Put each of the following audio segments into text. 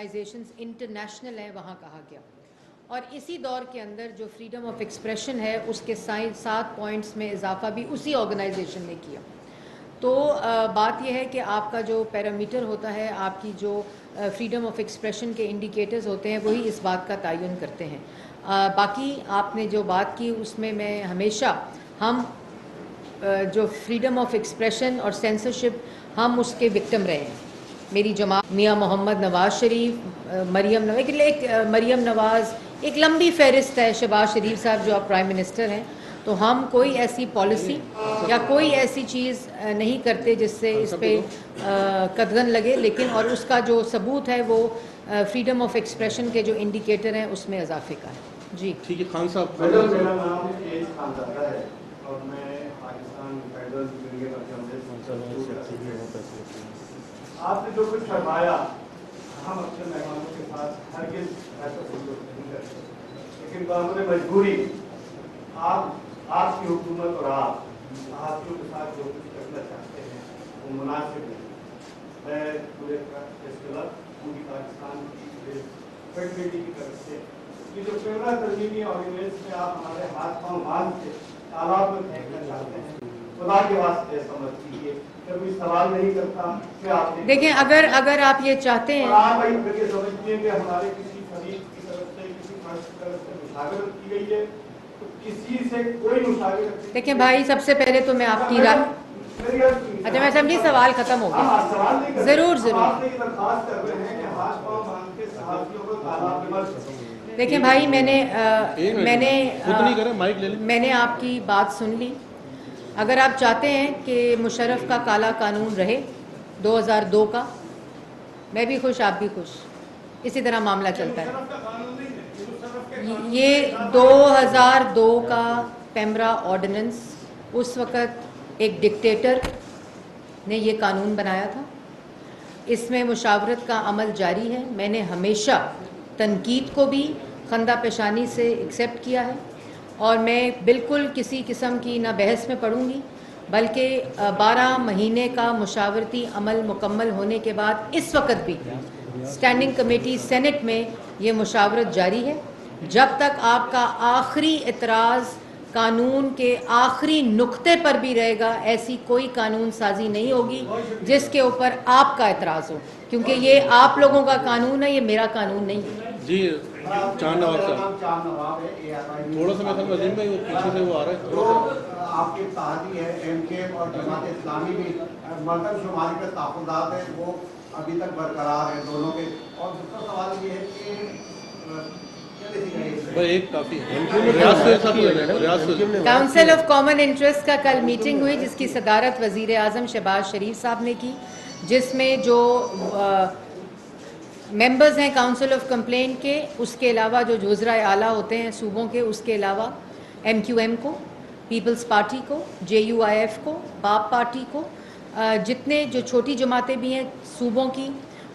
Organisations international ہیں وہاں کہا گیا. اور اسی دور کے اندر جو فریڈم آف ایکسپریشن ہے اس کے 7 پوائنٹس میں اضافہ بھی اسی آرگنائزیشن نے کیا. تو بات یہ ہے کہ آپ کا جو پیرامیٹر ہوتا ہے, آپ کی جو فریڈم آف ایکسپریشن کے انڈیکیٹرز ہوتے ہیں, وہی اس بات کا تعین کرتے ہیں. باقی آپ نے جو بات کی اس میں ہمیشہ ہم جو فریڈم آف ایکسپریشن اور سینسرشپ ہم اس کے وکٹم رہے ہیں. میری جماعت میاں محمد نواز شریف, مریم نواز, ایک لمبی فہرست ہے, شہباز شریف صاحب جو اب پرائم منسٹر ہیں. تو ہم کوئی ایسی پالیسی یا کوئی ایسی چیز نہیں کرتے جس سے اس پہ قدغن لگے, لیکن اور اس کا جو ثبوت ہے وہ فریڈم آف ایکسپریشن کے جو انڈیکیٹر ہیں اس میں اضافے کا ہے. جی ٹھیک ہے. خان صاحب. میرا نام ایج خانزادہ ہے اور میں پاکستان فیڈرل یونین آپ نے جو کچھ فرمایا ہم اپنے مہمانوں کے ساتھ ہرگز ایسا سلوک نہیں کرتے, لیکن قانون مجبوری آپ کی حکومت اور آپ صحافیوں کے ساتھ جو کچھ کرنا چاہتے ہیں وہ مناسب نہیں. میں پورے پوری پاکستان کی فیڈریٹی کی طرف سے یہ جو کیمرہ ترمیمی آرڈیننس میں آپ ہمارے ہاتھ پاؤں باندھ کے تالاب میں پھینکنا چاہتے ہیں, خدا کے واسطے سمجھ کیجیے. میں کوئی سوال نہیں کرتا کہ آپ دیکھیں, اگر آپ یہ چاہتے ہیں آپ یہ سمجھتے ہیں کہ ہمارے کسی فریق کی طرف سے کسی فرد کی طرف سے مشاورت کی گئی ہے تو کسی سے کوئی مشاورت. دیکھیں بھائی, سب سے پہلے تو میں آپ کی اچھا میں سمجھی سوال ختم ہو گیا. ضرور درخواست کر رہے ہیں کہ ہاتھ پاؤں باندھ کے صحافیوں کو تالاب میں مت. دیکھیں بھائی, میں نے آپ کی بات سن لی. اگر آپ چاہتے ہیں کہ مشرف کا کالا قانون رہے 2002 کا, میں بھی خوش آپ بھی خوش, اسی طرح معاملہ چلتا ہے. یہ 2002 کا پیمرا آرڈیننس, اس وقت ایک ڈکٹیٹر نے یہ قانون بنایا تھا. اس میں مشاورت کا عمل جاری ہے. میں نے ہمیشہ تنقید کو بھی خندہ پیشانی سے ایکسیپٹ کیا ہے اور میں بالکل کسی قسم کی نہ بحث میں پڑھوں گی, بلکہ 12 مہینے کا مشاورتی عمل مکمل ہونے کے بعد اس وقت بھی اسٹینڈنگ کمیٹی سینٹ میں یہ مشاورت جاری ہے. جب تک آپ کا آخری اعتراض قانون کے آخری نقطے پر بھی رہے گا, ایسی کوئی قانون سازی نہیں ہوگی جس کے اوپر آپ کا اعتراض ہو, کیونکہ یہ آپ لوگوں کا قانون ہے, یہ میرا قانون نہیں ہے. جی چاند نواب صاحب, تھوڑا سا میں خیال وزیر بھائی پیچھے سے وہ آ رہا ہے, تھوڑا سا آپ کے اتحادی ہے ایم کے اور جماعت اسلامی بھی مردم شماری کے تحفظات ہیں وہ ابھی تک برقرار ہیں دونوں کے. اور دوسرا سوال یہ ہے کہ کاؤنسل آف کامن انٹرسٹ کا کل میٹنگ ہوئی جس کی صدارت وزیر اعظم شہباز شریف صاحب نے کی, جس میں جو ممبرز ہیں کاؤنسل آف کمپلین کے, اس کے علاوہ جو وزرائے اعلیٰ ہوتے ہیں صوبوں کے, اس کے علاوہ ایم کیو ایم کو, پیپلز پارٹی کو, جے یو آئی ایف کو, باپ پارٹی کو, جتنے جو چھوٹی جماعتیں بھی ہیں صوبوں کی,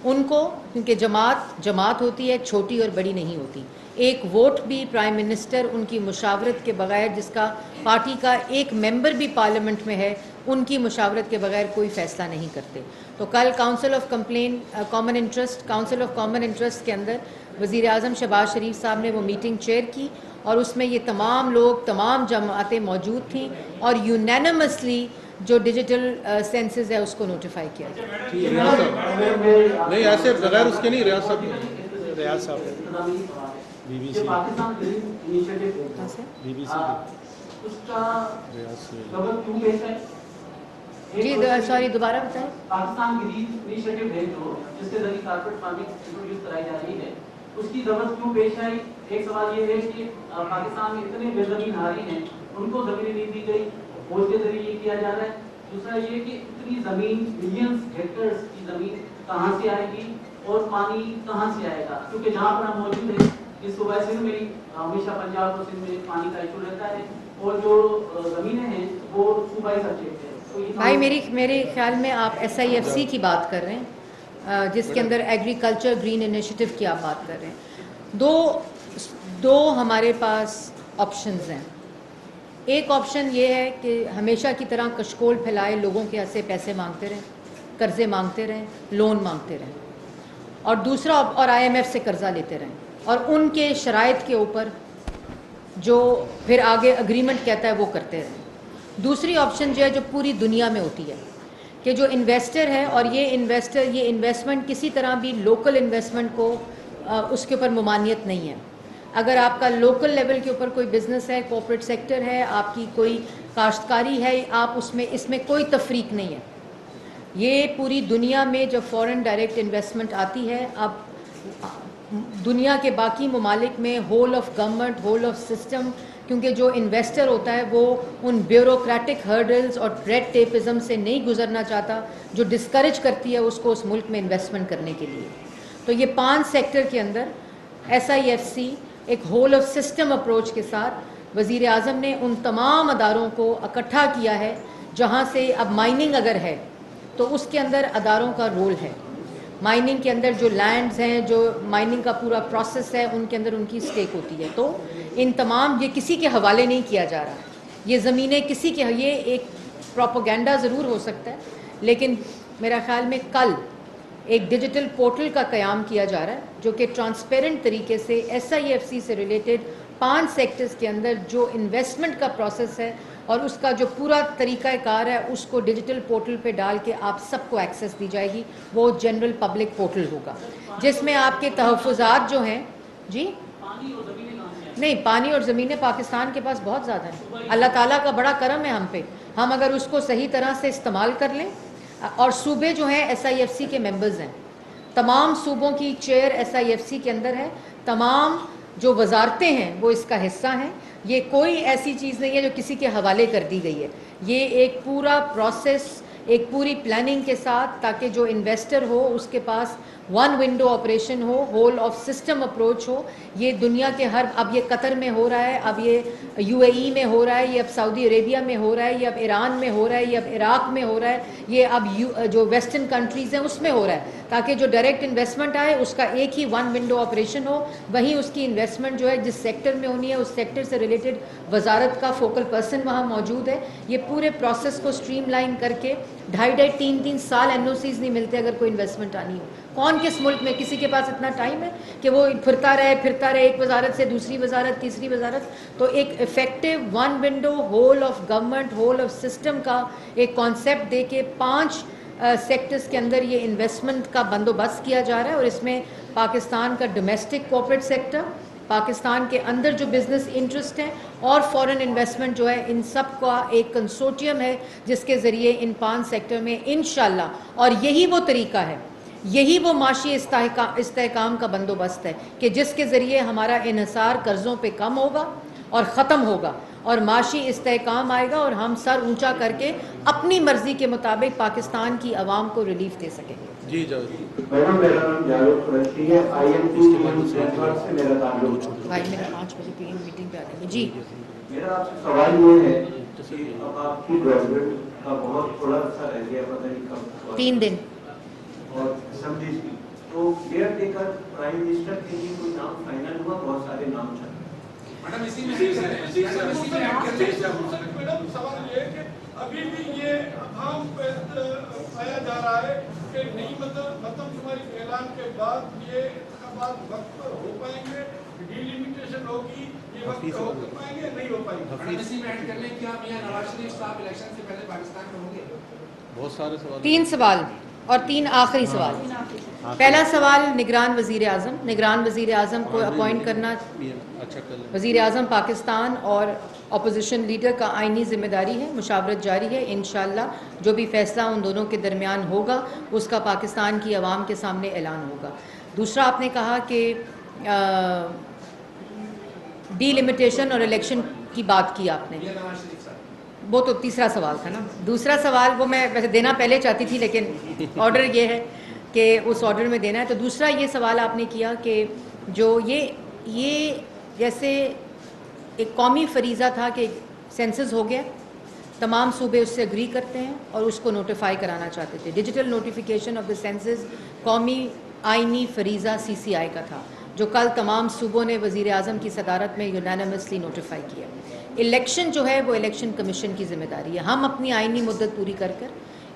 ان کو, کیونکہ جماعت ہوتی ہے, چھوٹی اور بڑی نہیں ہوتی. ایک ووٹ بھی پرائم منسٹر ان کی مشاورت کے بغیر, جس کا پارٹی کا ایک ممبر بھی پارلیمنٹ میں ہے, ان کی مشاورت کے بغیر کوئی فیصلہ نہیں کرتے. تو کل کاؤنسل آف کامن انٹرسٹ کے اندر وزیر اعظم شہباز شریف صاحب نے وہ میٹنگ چیئر کی اور اس میں یہ تمام لوگ, تمام جماعتیں موجود تھیں اور یونینمسلی جو ڈیجیٹل سینسز ہے اس کو نوٹیفائی کیا گیا. نہیں ایسے بغیر اس کے نہیں. ریاض صاحب جی سوری دوبارہ بتائیں. پاکستان گرین انیشیٹو ہے جو جس کے ذریعے کارپوریٹ فارمنگ انٹروڈیوس کرائی جا رہی ہے, اس کی ضرورت کیوں پیش آئی؟ ایک سوال یہ ہے کہ پاکستان میں اتنے بے زمین ہاری ہیں, ان کو زمینیں نہیں دی گئی, فوج کے ذریعے یہ کیا جا رہا ہے. دوسرا یہ کہ اتنی زمین, ملینز ہیکٹرز کی زمین کہاں سے آئے گی اور پانی کہاں سے آئے گا؟ کیونکہ جہاں پر ہم موجود ہیں اس صوبہ سندھ میں ہمیشہ پنجاب اور سندھ میں پانی کا ایشو رہتا ہے اور جو زمینیں ہیں وہ صوبائی سبجیکٹ ہے. بھائی میرے خیال میں آپ ایس آئی ایف سی کی بات کر رہے ہیں, جس کے اندر ایگریکلچر گرین انیشیٹو کی آپ بات کر رہے ہیں. دو ہمارے پاس آپشنز ہیں. ایک آپشن یہ ہے کہ ہمیشہ کی طرح کشکول پھیلائے, لوگوں کے ہاتھ سے پیسے مانگتے رہیں, قرضے مانگتے رہیں, لون مانگتے رہیں. اور دوسرا اور IMF سے قرضہ لیتے رہیں اور ان کے شرائط کے اوپر جو پھر آگے اگریمنٹ کہتا ہے وہ کرتے رہیں۔ دوسری آپشن جو ہے جو پوری دنیا میں ہوتی ہے کہ جو انویسٹر ہے اور یہ انویسٹمنٹ کسی طرح بھی لوکل انویسٹمنٹ کو اس کے اوپر ممانعت نہیں ہے۔ اگر آپ کا لوکل لیول کے اوپر کوئی بزنس ہے، کارپوریٹ سیکٹر ہے، آپ کی کوئی کاشتکاری ہے، آپ اس میں کوئی تفریق نہیں ہے۔ یہ پوری دنیا میں جب فورن ڈائریکٹ انویسٹمنٹ آتی ہے، اب دنیا کے باقی ممالک میں whole of government, whole of system, کیونکہ جو انویسٹر ہوتا ہے وہ ان بیوروکریٹک ہرڈلز اور ریڈ ٹیپزم سے نہیں گزرنا چاہتا جو ڈسکریج کرتی ہے اس کو اس ملک میں انویسٹمنٹ کرنے کے لیے۔ تو یہ 5 سیکٹر کے اندر SIFC ایک ہول آف سسٹم اپروچ کے ساتھ وزیر اعظم نے ان تمام اداروں کو اکٹھا کیا ہے جہاں سے اب مائننگ اگر ہے تو اس کے اندر اداروں کا رول ہے۔ مائننگ کے اندر جو لینڈز ہیں، جو مائننگ کا پورا پروسیس ہے، ان کے اندر ان کی سٹیک ہوتی ہے۔ تو ان تمام یہ کسی کے حوالے نہیں کیا جا رہا، یہ زمینیں کسی کے، یہ ایک پروپیگنڈا ضرور ہو سکتا ہے، لیکن میرا خیال میں کل ایک ڈیجیٹل پورٹل کا قیام کیا جا رہا ہے جو کہ ٹرانسپیرنٹ طریقے سے SIFC سے ریلیٹڈ 5 سیکٹرز کے اندر جو انویسٹمنٹ کا پروسیس ہے اور اس کا جو پورا طریقہ کار ہے اس کو ڈیجیٹل پورٹل پہ ڈال کے آپ سب کو ایکسیس دی جائے گی۔ وہ جنرل پبلک پورٹل ہوگا جس میں آپ کے تحفظات جو ہیں، جی نہیں، پانی اور زمینیں پاکستان کے پاس بہت زیادہ ہیں، اللہ تعالیٰ کا بڑا کرم ہے ہم پہ، ہم اگر اس کو صحیح طرح سے استعمال کر لیں۔ اور صوبے جو ہیں SIFC کے ممبرز ہیں، تمام صوبوں کی چیئر SIFC کے اندر ہے، تمام جو وزارتیں ہیں وہ اس کا حصہ ہیں۔ یہ کوئی ایسی چیز نہیں ہے جو کسی کے حوالے کر دی گئی ہے، یہ ایک پورا پروسیس، ایک پوری پلاننگ کے ساتھ، تاکہ جو انویسٹر ہو اس کے پاس 1 ونڈو آپریشن ہو، ہول آف سسٹم اپروچ ہو۔ یہ دنیا کے اب یہ قطر میں ہو رہا ہے، اب یہ UAE میں ہو رہا ہے، یہ اب سعودی عربیہ میں ہو رہا ہے، یہ اب ایران میں ہو رہا ہے، یہ اب عراق میں ہو رہا ہے، یہ اب جو ویسٹرن کنٹریز ہیں اس میں ہو رہا ہے، تاکہ جو ڈائریکٹ انویسٹمنٹ آئے اس کا ایک ہی 1 ونڈو آپریشن ہو، وہیں اس کی انویسٹمنٹ جو ہے جس سیکٹر میں ہونی ہے اس سیکٹر سے ریلیٹڈ وزارت کا فوکل پرسن وہاں موجود ہے۔ یہ پورے پروسیس کو سٹریم لائن کر کے 2.5 3 سال NOCs نہیں ملتے اگر کوئی انویسٹمنٹ آنی ہو۔ کون کس ملک میں کسی کے پاس اتنا ٹائم ہے کہ وہ پھرتا رہے ایک وزارت سے دوسری وزارت، تیسری وزارت؟ تو ایک effective 1 window whole of government, whole of system کا ایک کانسیپٹ دے کے 5 سیکٹرز کے اندر یہ انویسٹمنٹ کا بندوبست کیا جا رہا ہے، اور اس میں پاکستان کا ڈومیسٹک کارپوریٹ سیکٹر، پاکستان کے اندر جو بزنس انٹرسٹ ہیں اور فورن انویسٹمنٹ جو ہے، ان سب کا ایک کنسورٹیم ہے جس کے ذریعے ان 5 سیکٹر میں انشاءاللہ، اور یہی وہ طریقہ ہے، یہی وہ معاشی استحکام کا بندوبست ہے کہ جس کے ذریعے ہمارا انحصار قرضوں پہ کم ہوگا اور ختم ہوگا، اور معاشی استحکام آئے گا، اور ہم سر اونچا کر کے اپنی مرضی کے مطابق پاکستان کی عوام کو ریلیف دے سکیں گے۔ جی جاوید میڈم، میرا نام جاوید قریشی ہے، IMT سے میرا تعلق ہے۔ بھائی میرا 5 بجے پی میٹنگ پہ آ جائیں گے۔ جی میرا آپ سے سوال یہ ہے کہ اب آپ کی گورنمنٹ کا بہت تھوڑا عرصہ رہ گیا، پتہ نہیں کب 3 دن اور اسمبلیز کی، تو کیئر ٹیکر پرائم منسٹر کے لیے کوئی نام فائنل ہوا؟ بہت سارے نام چل رہے ہیں۔ میڈم سوال یہ ہے کہ ابھی بھی یہ ابہام پایا جا رہا ہے کہ نہیں مردم شماری کے اعلان کے بعد یہ انتخابات وقت پر ہو پائیں گے، ڈیلیمیٹیشن ہوگی، یہ وقت پر ہو پائیں گے، نہیں ہو پائیں گے؟ اسی میں ایڈ کر لیں کیا میاں نواز شریف صاحب الیکشن سے پہلے پاکستان میں ہوں گے؟ بہت سارے سوال 3 سوال اور 3 آخری سوال۔ پہلا سوال نگران وزیر اعظم، نگران وزیر اعظم کو اپوائنٹ کرنا اچھا کر لیں۔ وزیر اعظم پاکستان اور اپوزیشن لیڈر کا آئینی ذمہ داری ہے، مشاورت جاری ہے، انشاءاللہ جو بھی فیصلہ ان دونوں کے درمیان ہوگا اس کا پاکستان کی عوام کے سامنے اعلان ہوگا۔ دوسرا آپ نے کہا کہ ڈی لمیٹیشن اور الیکشن کی بات کی آپ نے، میاں نواز شریف صاحب، وہ تو تیسرا سوال تھا نا۔ دوسرا سوال وہ میں ویسے دینا پہلے چاہتی تھی لیکن آرڈر یہ ہے کہ اس آرڈر میں دینا ہے۔ تو دوسرا یہ سوال آپ نے کیا کہ جو یہ جیسے ایک قومی فریضہ تھا کہ سینسز ہو گیا، تمام صوبے اس سے اگری کرتے ہیں اور اس کو نوٹیفائی کرانا چاہتے تھے۔ Digital notification of the census قومی آئینی فریضہ CCI کا تھا، جو کل تمام صوبوں نے وزیر اعظم کی صدارت میں یونانیمسلی نوٹیفائی کیا۔ الیکشن جو ہے وہ الیکشن کمیشن کی ذمہ داری ہے، ہم اپنی آئینی مدت پوری کر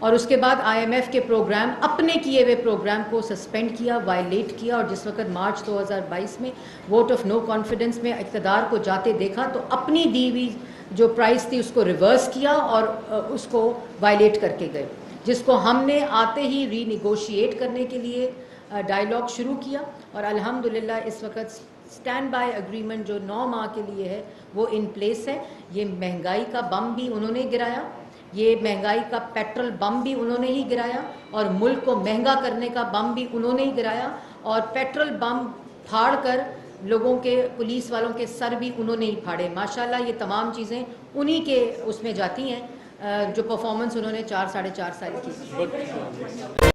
اور اس کے بعد IMF کے پروگرام اپنے کیے ہوئے پروگرام کو سسپینڈ کیا, وائلیٹ کیا, اور جس وقت مارچ 2022 میں ووٹ آف نو کانفیڈنس میں اقتدار کو جاتے دیکھا تو اپنی دی ہوئی جو پرائز تھی اس کو ریورس کیا اور اس کو وائلیٹ کر کے گئے, جس کو ہم نے آتے ہی ری نیگوشیٹ کرنے کے لیے ڈائیلاگ شروع کیا. اور الحمدللہ اس وقت اسٹینڈ بائی اگریمنٹ جو 9 ماہ کے لیے ہے وہ ان پلیس ہے. یہ مہنگائی کا بم بھی انہوں نے گرایا, یہ مہنگائی کا پیٹرول بم بھی انہوں نے ہی گرایا, اور ملک کو مہنگا کرنے کا بم بھی انہوں نے ہی گرایا, اور پیٹرول بم پھاڑ کر لوگوں کے, پولیس والوں کے سر بھی انہوں نے ہی پھاڑے. ماشاءاللہ یہ تمام چیزیں انہی کے اس میں جاتی ہیں جو پرفارمنس انہوں نے 4 ساڑھے 4 سال کی.